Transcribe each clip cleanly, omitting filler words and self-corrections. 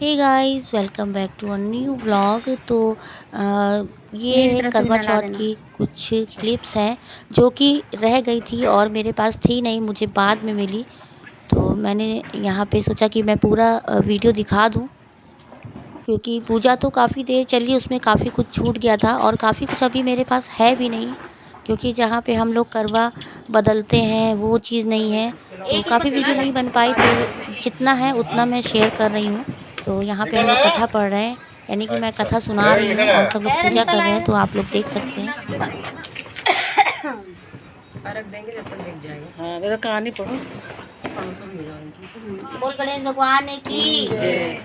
Hey guys, welcome back to a new vlog. तो ये मेरी है तरफ से भी करवा नहला चौथ देना। की कुछ क्लिप्स हैं जो कि रह गई थी और मेरे पास थी नहीं, मुझे बाद में मिली। तो मैंने यहाँ पे सोचा कि मैं पूरा वीडियो दिखा दूँ, क्योंकि पूजा तो काफ़ी देर चली, उसमें काफ़ी कुछ छूट गया था और काफ़ी कुछ अभी मेरे पास है भी नहीं, क्योंकि जहाँ पे हम लोग करवा बदलते हैं वो चीज़ नहीं है। तो एक काफ़ी रुपये खिला वीडियो ले। नहीं बन पाई, तो जितना है उतना मैं शेयर कर रही हूँ। तो यहाँ पे हम लोग कथा पढ़ रहे हैं, यानी कि मैं कथा सुना रही हूँ और सब लोग पूजा कर रहे हैं, तो आप लोग देख सकते हैं। रख देंगे जब तक देख जाएगा। हाँ मेरा कहानी पढ़ो। बोल गणेश भगवान की जय।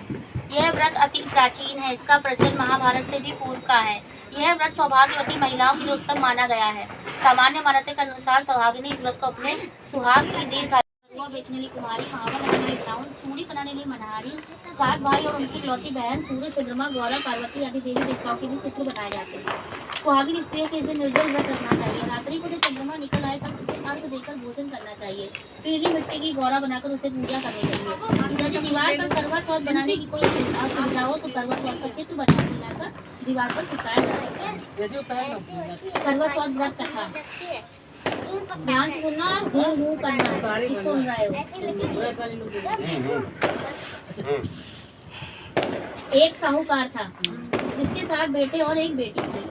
यह व्रत अति प्राचीन है, इसका प्रचलन महाभारत से भी पूर्व का है। यह व्रत सौभाग्यवती महिलाओं के लिए उत्तम माना गया है। सामान्य मान्यता के अनुसार सौभागिनी इस व्रत को अपने सुहाग की दीर्घायु बेचने वाली कुमारी, महावर लगाने वाली ब्राह्मण, चूड़ी बनाने वाली मनारी, 7 भाई और उनकी इकलौती बहन सूर्य, चंद्रमा, गौरव, पार्वती आदि देवी देवताओं के भी चित्र बनाए जाते हैं। सुहागिन स्त्रियों के इसे निर्जल व्रत रखना चाहिए। रात्रि को जब चंद्रमा निकल आए तब उसे अर्घ देकर भोजन करना चाहिए। पीली मिट्टी की गौरा बनाकर उसे पूजा करनी चाहिए। यदि दीवार पर करवा चौथ बनाने की कोई असुविधा हो तो करवा चौथ का चित्र बनाकर दीवार पर चिपकाया जा सकता है। करवा चौथ व्रत कथा, ध्यान से सुनना और हूँ करना कि सुन रहे हो। एक साहूकार था जिसके 7 बेटे और एक बेटी थी।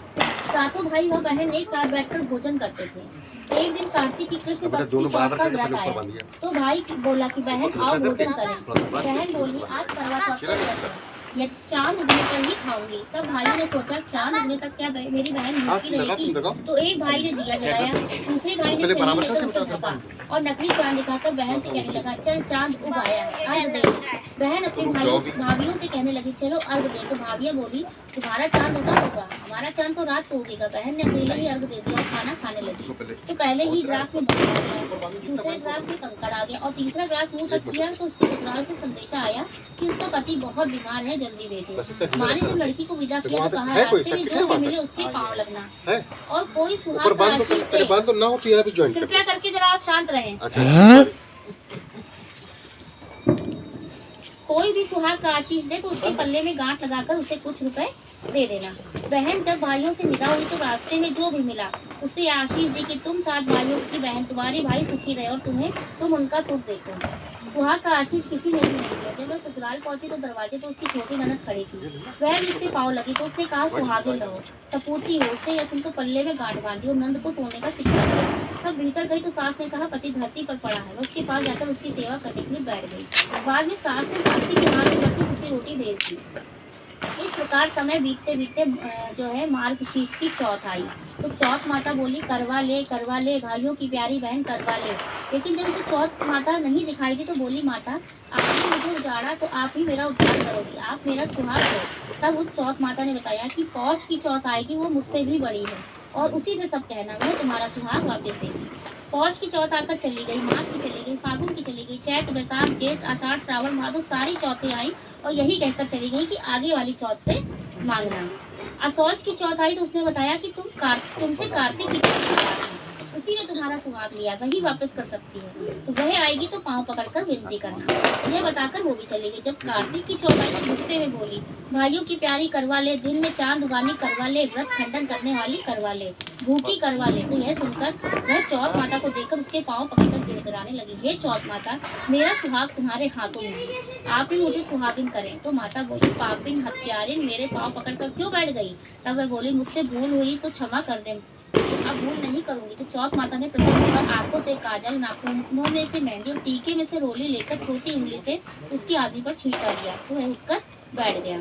सातों भाई व बहन एक साथ बैठकर भोजन करते थे। एक दिन कार्तिक की कृष्ण पक्ष की चौथ का व्रत आया तो भाई बोला कि बहन आओ भोजन करें। बहन बोली आज करवा चौथ का व्रत है, या चांद उगने पर ही खाऊंगी। तब भाइयों ने सोचा चांद उगने तक क्या मेरी बहन भूखी रहेगी। तो एक भाई ने दिया जलाया, दूसरे भाई ने छेनी लेकर उसे ढका और नकली चांद दिखाकर बहन से कहने लगा चल चांद उग आया है, अर्घ दे। बहन अपने भाइयों से कहने लगी चलो अर्घ दे। तो भाभियां बोली तुम्हारा चांद उगा होगा, हमारा चांद तो रात को उगेगा। बहन ने अकेले ही अर्घ दे दिया और खाना खाने लगी। तो पहले ही ग्लास में मधु आ गया, दूसरे ग्लास में कंकड़ आ गया और तीसरा ग्लास मुंह तक किया तो उसके ससुराल से संदेशा आया कि उसका पति बहुत बीमार है, जल्दी भेजो। माँ ने जब लड़की को विदा किया तो कहा रास्ते में जो भी मिले उसके पाँव लगना और कोई सुहाग का आशीष दे। कृपया करके जरा आप शांत रहें। कोई भी सुहाग का आशीष दे तो उसके पल्ले में गांठ लगाकर उसे कुछ रुपए दे देना। बहन जब भाइयों से विदा हुई तो रास्ते में जो भी मिला उससे आशीष दी कि तुम 7 भाइयों की बहन, तुम्हारे भाई सुखी रहे और तुम उनका सुख देखो। सुहाग का आशीष किसी ने भी नहीं दिया। जब वह ससुराल पहुंची तो दरवाजे पर उसकी छोटी ननद खड़ी थी। वह भी उसके पाँव लगी तो उसने कहा सुहागिन रहो, सपूती हो। उसने यसुन को पल्ले में गांठ बांधी और नंद को सोने का सिक्का दिया। तब भीतर गई तो सास ने कहा पति धरती पर पड़ा है। वह उसके पास जाकर उसकी सेवा करने के लिए बैठ गई। बाद में सास ने दासी के हाथ में बची कुची रोटी भेज दी। इस प्रकार समय बीतते बीतते जो है मार्गशीर्ष की चौथ आई। तो चौथ माता बोली करवा ले भाइयों की प्यारी बहन करवा ले। लेकिन जब उसे चौथ माता नहीं दिखाई दी तो बोली माता आपने मुझे उजाड़ा तो आप ही मेरा उद्धार करोगी, आप मेरा सुहाग हो। तब उस चौथ माता ने बताया कि पौष की चौथ आएगी, वो मुझसे भी बड़ी है और उसी से सब कहना, वह तुम्हारा सुहाग वापस देगी। पौष की चौथ आकर चली गई, माघ की चली गई, फागुन की चली गई, चैत, बैसाख, ज्येष्ठ, आषाढ़, श्रावण, भादो सारी चौथें आई और यही कहकर चली गई कि आगे वाली चौथ से मांगना। असौज की चौथ आई तो उसने बताया कि तुमसे कार्तिक की चौथ उसी ने तुम्हारा सुहाग लिया, वही वापस कर सकती है। तो वह आएगी तो पाँव पकड़कर विनती करना। यह बताकर वो भी चली गई। जब कार्तिक की चौथ आई तो गुस्से में बोली भाइयों की प्यारी करवा ले, दिन में चांद उगानी करवा ले, व्रत खंडन करने वाली करवा ले, भूखी करवा ले। तो यह सुनकर वह चौथ माता को देखकर उसके पाँव पकड़कर गिड़गिड़ाने लगी, हे चौथ माता मेरा सुहाग तुम्हारे हाथों में है, आप ही मुझे सुहागिन करें। तो माता बोली पापिन हत्यारिन मेरे पाँव पकड़कर क्यों बैठ गई। तब वह बोली मुझसे भूल हुई तो क्षमा कर दे, अब भूल नहीं करूंगी। तो चौथ माता ने प्रसन्न होकर आंखों से काजल, नाखूनों में से मेहंदी और टीके में से रोली लेकर छोटी उंगली से उसकी आदमी पर छींटा दिया। तो वह उठकर बैठ गया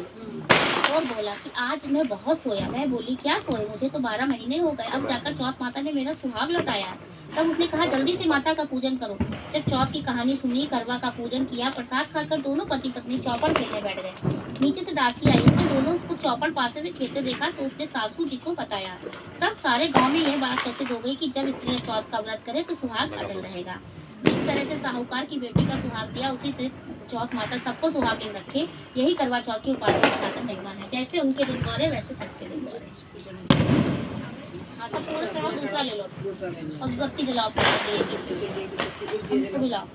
और बोला कि आज मैं बहुत सोया। मैं बोली क्या सोए, मुझे तो 12 महीने हो गए, अब जाकर चौथ माता ने मेरा सुहाग लौटाया। तब उसने कहा जल्दी से माता का पूजन करो। जब चौथ की कहानी सुनी, करवा का पूजन किया, प्रसाद खाकर दोनों पति पत्नी चौपड़ खेलने बैठ गए। नीचे से दासी आई, उसने दोनों उसको चौपड़ पासे से खेलते देखा तो उसने सासू जी को बताया। तब सारे गांव में यह बात प्रसिद्ध हो गई कि जब स्त्री चौथ का व्रत करे तो सुहाग अटल रहेगा। जिस तरह से साहूकार की बेटी का सुहाग दिया उसी तरह चौथ माता सबको सुहागिन रखे, यही करवा चौथ की उपासना सनातन महिमा है। जैसे उनके दिन गौरे वैसे सबके दिन गौरे। हाँ सब थोड़ा चढ़ाओ, दूसरा ले लो और बत्ती जलाओ, उनको भी लाओ।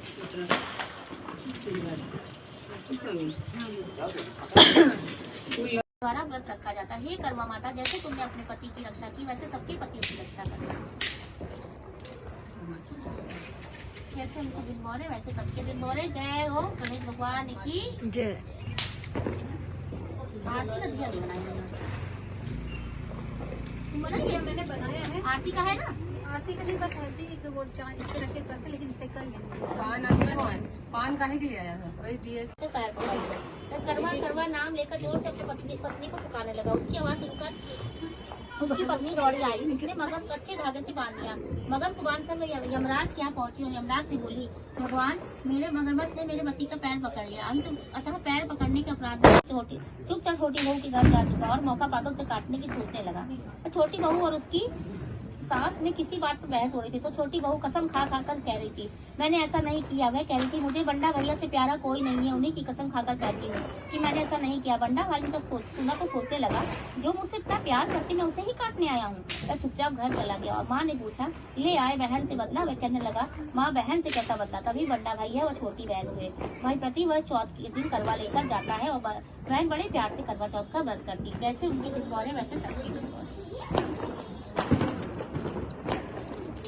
द्वारा व्रत रखा जाता है। हे कर्मा माता, जैसे तुमने अपने पति की रक्षा की वैसे सबके पतियों की रक्षा करना। जैसे उनके दिन बोरे वैसे सबके दिन बोरे। जय हो गणेश भगवान की जय। आरती का दिया नहीं बनाया मैंने बनाया है। आरती का है ना? आरती का भी बस ऐसे ही वो चाय इस पे रख के करते, लेकिन इससे कर लेंगे। पान काहे के लिए आया था? वही दिए। तो पैर पकड़ करवा करवा नाम लेकर जोर से अपनी पत्नी को पुकारने लगा। उसकी आवाज सुनकर उसकी पत्नी दौड़ी आई। उसने मगर को अच्छे धागे से बांध दिया। मगर को बांध कर वह यमराज के यहाँ पहुंची और यमराज से बोली, भगवान, मेरे मगरमच्छ ने मेरे पति का पैर पकड़ लिया। अतः पैर पकड़ने के अपराध में चुपचाप छोटी बहू के घर जा चुका और मौका पाकर उसे काटने की सोचने लगा। छोटी बहू और उसकी सास में किसी बात पर बहस हो रही थी, तो छोटी बहू कसम खा कर कह रही थी, मैंने ऐसा नहीं किया। वह कह रही थी, मुझे बंडा भैया से प्यारा कोई नहीं है, उन्हीं की कसम खाकर कहती हूँ कि मैंने ऐसा नहीं किया। बंडा भाई ने जब सुना तो सोचने लगा, जो मुझसे इतना प्यार करती मैं उसे ही काटने आया हूँ। वह चुपचाप घर चला गया और माँ ने पूछा, ले आए बहन से बदला? वह कहने लगा, माँ बहन से कैसा बदला? तभी बंडा भैया और छोटी बहन हुए। भाई प्रति वर्ष चौथ के दिन करवा लेकर जाता है और बहन बड़े प्यार से करवा चौथ का व्रत करती है। जैसे उनके दिन बोरे वैसे सबके दिन बोरे।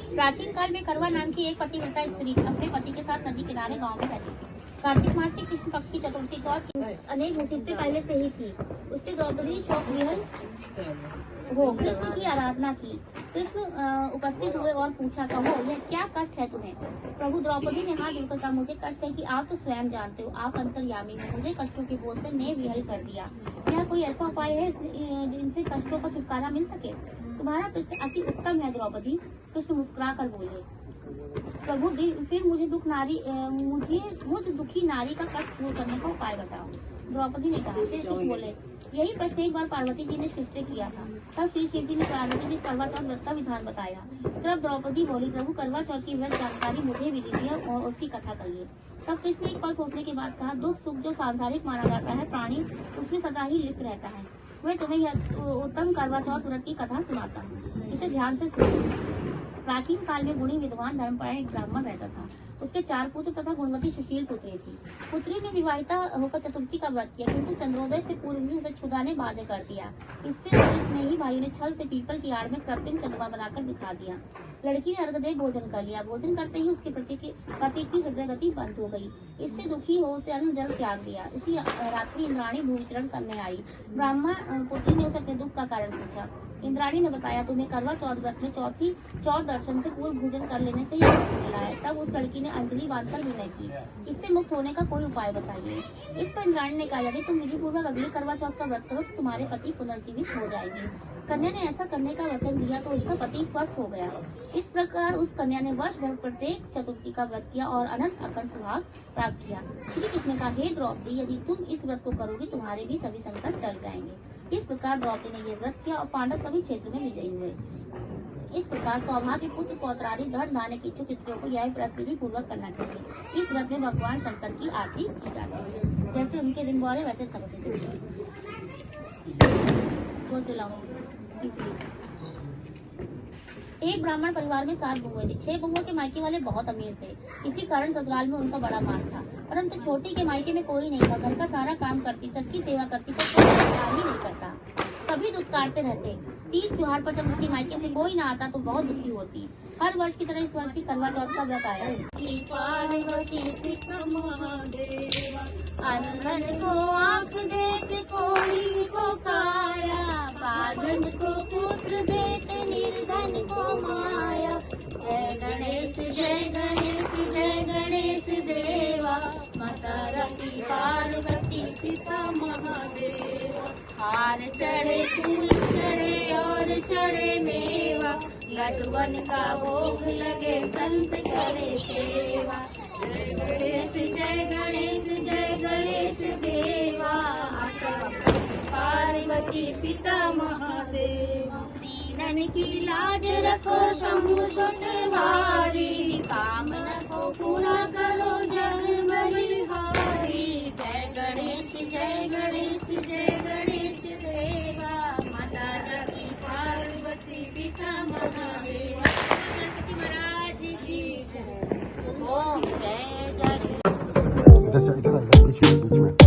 प्राचीन काल में करवा नाम की एक पतिव्रता स्त्री अपने पति के साथ नदी किनारे गांव में रहती थी। कार्तिक मास के कृष्ण पक्ष की चतुर्थी चौथ अनेक मुसीबतें पहले से ही थी। उससे द्रौपदी शोक विहल हो कृष्ण की आराधना की। कृष्ण उपस्थित हुए और पूछा, कहो यह क्या कष्ट है तुम्हें? प्रभु द्रौपदी ने हाथ जोड़कर कहा, मुझे कष्ट है कि आप तो स्वयं जानते हो, आप अंतर्यामी हो। मुझे कष्टों के बोझ से ने विहल कर दिया। क्या कोई ऐसा उपाय है जिनसे कष्टों का छुटकारा मिल सके? तुम्हारा प्रश्न अति उत्तम है द्रौपदी। कृष्ण मुस्कुरा कर बोले, प्रभु फिर मुझे मुझ दुखी नारी का कष्ट दूर करने का उपाय बताओ। द्रौपदी ने कहा। श्री कृष्ण बोले, यही प्रश्न एक बार पार्वती जी ने शिव से किया था। तब श्री शिव जी ने पार्वती जी करवा चौथ व्रत का विधान बताया। तब द्रौपदी बोली, प्रभु करवा चौथ की व्रत जानकारी मुझे भी दीजिए और उसकी कथा कहिए। तब कृष्ण ने एक पल सोचने के बाद कहा, दुख सुख जो सांसारिक माना जाता है प्राणी उसमें सदा ही लिप्त रहता है। मैं तुम्हें यह उत्तम करवा चौथ व्रत की कथा सुनाता हूँ, इसे ध्यान से सुनो। प्राचीन काल में गुणी विद्वान धर्मपरायण एक ब्राह्मण रहता था। उसके 4 पुत्र तथा गुणवती सुशील पुत्री थी। पुत्री ने विवाहिता होकर चतुर्थी का व्रत किया, किंतु चंद्रोदय से पूर्व ही उसे क्षुधा ने बाधे कर दिया। इससे उसके स्नेही भाई ने छल से पीपल की आड़ में कृत्रिम चंद्रमा बनाकर दिखा दिया। लड़की ने अर्घ दे भोजन कर लिया। भोजन करते ही उसके पति की हृदय गति बंद हो गई। इससे दुखी हो उसे अन्न जल त्याग दिया। उसी रात्रि इंद्राणी भूविचरण करने आई। ब्राह्मण पुत्री ने उसे अपने दुख का कारण पूछा। इंद्राणी ने बताया, तुम्हें करवा चौथ व्रत में चौथ दर्शन से पूर्व भोजन कर लेने से ही मिला है। तब उस लड़की ने अंजलि बांधकर विनय की, इससे मुक्त होने का कोई उपाय बताइए। इस पर इंद्राणी ने कहा, यदि तुम विधि पूर्वक अगली करवा चौथ का व्रत करो तो तुम्हारे पति पुनर्जीवित हो जाएंगे। कन्या ने ऐसा करने का वचन दिया तो उसका पति स्वस्थ हो गया। इस प्रकार उस कन्या ने वर्ष भर प्रत्येक चतुर्थी का व्रत किया और अनंत अखंड सुहाग प्राप्त किया। श्री कृष्ण ने कहा, हे द्रौपदी, यदि तुम इस व्रत को करोगी तुम्हारे भी सभी संकट टल जाएंगे। इस प्रकार द्रौपदी ने यह व्रत किया और पांडव सभी क्षेत्र में विजयी हुए। इस प्रकार सौभाग्य पुत्र पौत्रादि धन दाने की इच्छुक स्त्रियों को यह व्रत विधि पूर्वक करना चाहिए। इस व्रत में भगवान शंकर की आरती की जाती है। जैसे उनके दिन बोरे वैसे सबके दिन। एक ब्राह्मण परिवार में 7 बहुएं थी। 6 बहुओं के मायके वाले बहुत अमीर थे। इसी कारण ससुराल में उनका बड़ा मान था। परंतु छोटी के मायके में कोई नहीं था। घर का सारा काम करती, सबकी सेवा करती, पर कोई काम ही नहीं करता। सभी दूध काटते रहते। 30 त्योहार पर जब उसके मायके से कोई ना आता तो बहुत दुखी होती। हर वर्ष की तरह इस वर्ष भी करवा चौथ का व्रत आया। अनधन को आँख देते कोई को काया, बाधन को पुत्र देते निर्धन को माया। जय गणेश जय गणेश जय गणेश देवा, माता रति पार्वती पिता महादेवा। हार चढ़े फूल चढ़े और चढ़े मेवा, लड्डुअन का भोग लगे संत करे सेवा। जय गणेश जय गणेश जय गणेश देवा, पार्वती पिता महादेवा। दीनन की लाज रखो शंभु सुत भारी, कामना को पूरा करो जग बलिहारी। जय गणेश जय गणेश जय गणेश देवा, माता रति पार्वती पिता महादेवा। गणपति महाराज की जय। ओम जय जय। इधर बीच में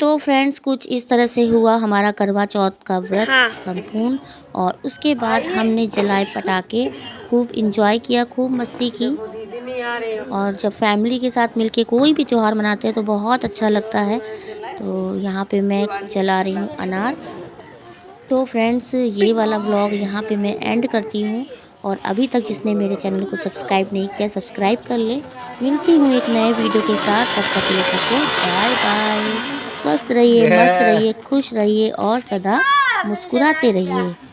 तो फ्रेंड्स कुछ इस तरह से हुआ हमारा करवा चौथ का व्रत संपूर्ण। और उसके बाद हमने जलाए पटाखे, खूब इंजॉय किया, खूब मस्ती की। और जब फैमिली के साथ मिलके कोई भी त्यौहार मनाते हैं तो बहुत अच्छा लगता है। तो यहाँ पे मैं जला रही हूँ अनार। तो फ्रेंड्स ये वाला व्लॉग यहाँ पे मैं एंड करती हूँ। और अभी तक जिसने मेरे चैनल को सब्सक्राइब नहीं किया सब्सक्राइब कर ले। मिलती हूँ एक नए वीडियो के साथ, तब तक के लिए सबको बाय बाय। स्वस्थ रहिए, मस्त रहिए, खुश रहिए और सदा मुस्कुराते रहिए।